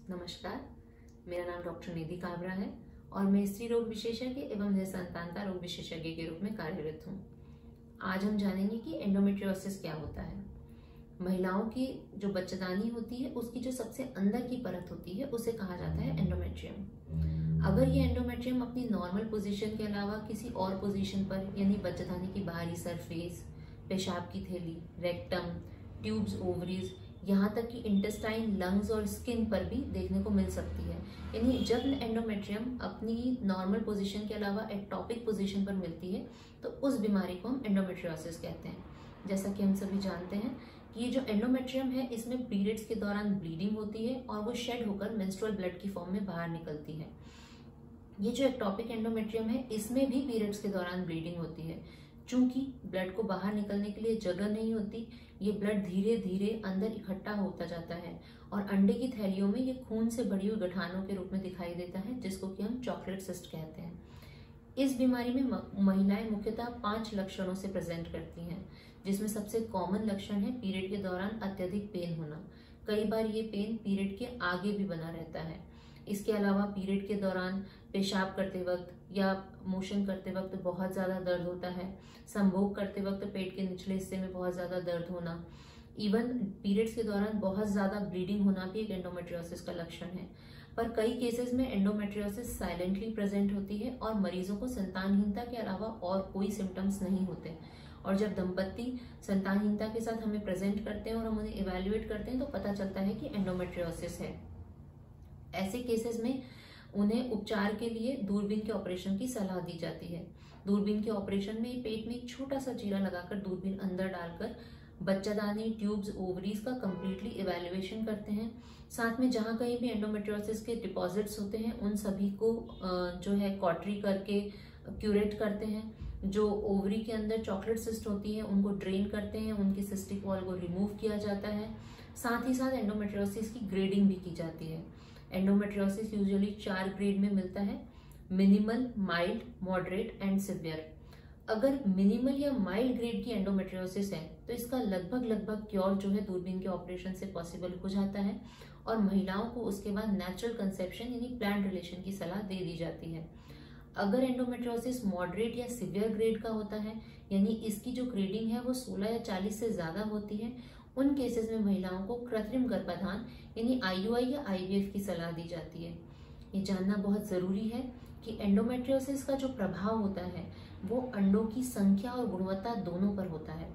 नमस्कार, मेरा नाम डॉक्टर निधि काबरा है और मैं स्त्री रोग विशेषज्ञ एवं संतानता रोग विशेषज्ञ के रूप में कार्यरत हूँ। आज हम जानेंगे कि एंडोमेट्रियोसिस क्या होता है। महिलाओं की जो बच्चेदानी होती है उसकी जो सबसे अंदर की परत होती है उसे कहा जाता है एंडोमेट्रियम। अगर ये एंडोमेट्रियम अपनी नॉर्मल पोजीशन के अलावा किसी और पोजीशन पर यानी बच्चेदानी की बाहरी सरफेस, पेशाब की थैली, रेक्टम, ट्यूब्स, ओवरीज, यहाँ तक कि इंटेस्टाइन, लंग्स और स्किन पर भी देखने को मिल सकती है। यानी जब एंडोमेट्रियम अपनी नॉर्मल पोजीशन के अलावा एक्टोपिक पोजीशन पर मिलती है तो उस बीमारी को हम एंडोमेट्रियोसिस कहते हैं। जैसा कि हम सभी जानते हैं कि ये जो एंडोमेट्रियम है इसमें पीरियड्स के दौरान ब्लीडिंग होती है और वो शेड होकर मेंस्ट्रुअल ब्लड की फॉर्म में बाहर निकलती है। ये जो एक्टोपिक एंडोमेट्रियम है इसमें भी पीरियड्स के दौरान ब्लीडिंग होती है। चूंकि ब्लड को बाहर निकलने के लिए जगह नहीं होती, ये ब्लड धीरे धीरे अंदर इकट्ठा होता जाता है और अंडे की थैलियों में ये खून से भरी हुई गठानों के रूप में दिखाई देता है, जिसको कि हम चॉकलेट सिस्ट कहते हैं। इस बीमारी में महिलाएं मुख्यतः 5 लक्षणों से प्रेजेंट करती हैं, जिसमें सबसे कॉमन लक्षण है पीरियड के दौरान अत्यधिक पेन होना। कई बार ये पेन पीरियड के आगे भी बना रहता है। इसके अलावा पीरियड के दौरान पेशाब करते वक्त या मोशन करते वक्त बहुत ज़्यादा दर्द होता है। संभोग करते वक्त पेट के निचले हिस्से में बहुत ज़्यादा दर्द होना, इवन पीरियड्स के दौरान बहुत ज़्यादा ब्लीडिंग होना भी एक एंडोमेट्रियोसिस का लक्षण है। पर कई केसेस में एंडोमेट्रियोसिस साइलेंटली प्रेजेंट होती है और मरीजों को संतानहीनता के अलावा और कोई सिम्टम्स नहीं होते। और जब दंपति संतानहीनता के साथ हमें प्रेजेंट करते हैं और हम उन्हें इवेल्युएट करते हैं तो पता चलता है कि एंडोमेट्रियोसिस है। ऐसे केसेस में उन्हें उपचार के लिए दूरबीन के ऑपरेशन की सलाह दी जाती है। दूरबीन के ऑपरेशन में पेट में एक छोटा सा चीरा लगाकर दूरबीन अंदर डालकर बच्चादानी, ट्यूब्स, ओवरीज का कंप्लीटली इवैल्यूएशन करते हैं। साथ में जहां कहीं भी एंडोमेट्रियोसिस के डिपॉजिट्स होते हैं उन सभी को जो है कॉटरी करके क्यूरेट करते हैं। जो ओवरी के अंदर चॉकलेट सिस्ट होती है उनको ड्रेन करते हैं, उनकी सिस्टिक वॉल को रिमूव किया जाता है। साथ ही साथ एंडोमेट्रियोसिस की ग्रेडिंग भी की जाती है। एंडोमेट्रियोसिस यूजुअली 4 ग्रेड में मिलता है: minimal, mild, moderate and severe. अगर मिनिमल या माइल्ड ग्रेड की एंडोमेट्रियोसिस है तो इसका लगभग क्योर जो है दूरबीन के ऑपरेशन से पॉसिबल हो जाता है और महिलाओं को उसके बाद नेचुरल कंसेप्शन यानी प्लान्ड रिलेशन की सलाह दे दी जाती है। अगर एंडोमेट्रियोसिस मॉडरेट या सिवियर ग्रेड का होता है, यानी इसकी जो ग्रेडिंग है वो 16 या 40 से ज्यादा होती है, उन केसेस में महिलाओं को कृत्रिम गर्भाधान यानी IUI या IVF की सलाह दी जाती है। ये जानना बहुत जरूरी है कि एंडोमेट्रियोसिस का जो प्रभाव होता है वो अंडों की संख्या और गुणवत्ता दोनों पर होता है,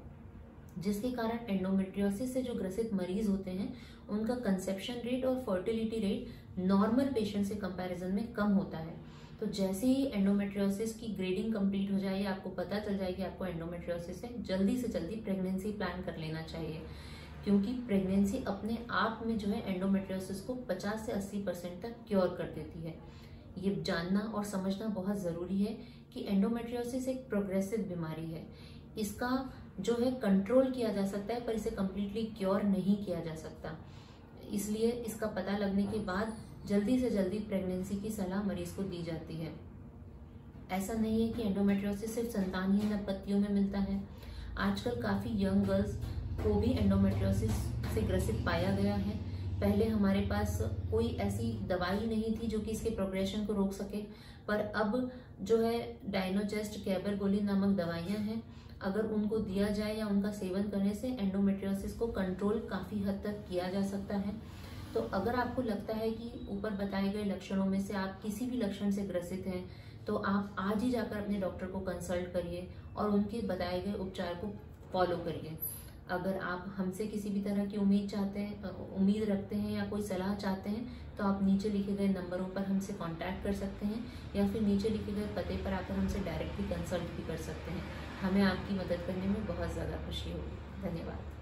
जिसके कारण एंडोमेट्रियोसिस से जो ग्रसित मरीज होते हैं उनका कंसेप्शन रेट और फर्टिलिटी रेट नॉर्मल पेशेंट से कंपैरिजन में कम होता है। तो जैसे ही एंडोमेट्रियोसिस की ग्रेडिंग कंप्लीट हो जाए, आपको पता चल जाए कि आपको एंडोमेट्रियोसिस है, जल्दी से जल्दी प्रेगनेंसी प्लान कर लेना चाहिए, क्योंकि प्रेगनेंसी अपने आप में जो है एंडोमेट्रियोसिस को 50 से 80% तक क्योर कर देती है। ये जानना और समझना बहुत ज़रूरी है कि एंडोमेट्रियोसिस एक प्रोग्रेसिव बीमारी है। इसका जो है कंट्रोल किया जा सकता है पर इसे कम्प्लीटली क्योर नहीं किया जा सकता। इसलिए इसका पता लगने के बाद जल्दी से जल्दी प्रेगनेंसी की सलाह मरीज को दी जाती है। ऐसा नहीं है कि एंडोमेट्रियोसिस सिर्फ संतानहीन दंपतियों में मिलता है। आजकल काफ़ी यंग गर्ल्स को भी एंडोमेट्रियोसिस से ग्रसित पाया गया है। पहले हमारे पास कोई ऐसी दवाई नहीं थी जो कि इसके प्रोग्रेशन को रोक सके, पर अब जो है डायनोजेस्ट, कैबरगोलिन नामक दवाइयां हैं। अगर उनको दिया जाए या उनका सेवन करने से एंडोमेट्रियोसिस को कंट्रोल काफ़ी हद तक किया जा सकता है। तो अगर आपको लगता है कि ऊपर बताए गए लक्षणों में से आप किसी भी लक्षण से ग्रसित हैं तो आप आज ही जाकर अपने डॉक्टर को कंसल्ट करिए और उनके बताए गए उपचार को फॉलो करिए। अगर आप हमसे किसी भी तरह की उम्मीद रखते हैं या कोई सलाह चाहते हैं तो आप नीचे लिखे गए नंबरों पर हमसे कांटेक्ट कर सकते हैं या फिर नीचे लिखे गए पते पर आकर हमसे डायरेक्टली कंसल्ट भी कर सकते हैं। हमें आपकी मदद करने में बहुत ज़्यादा खुशी होगी। धन्यवाद।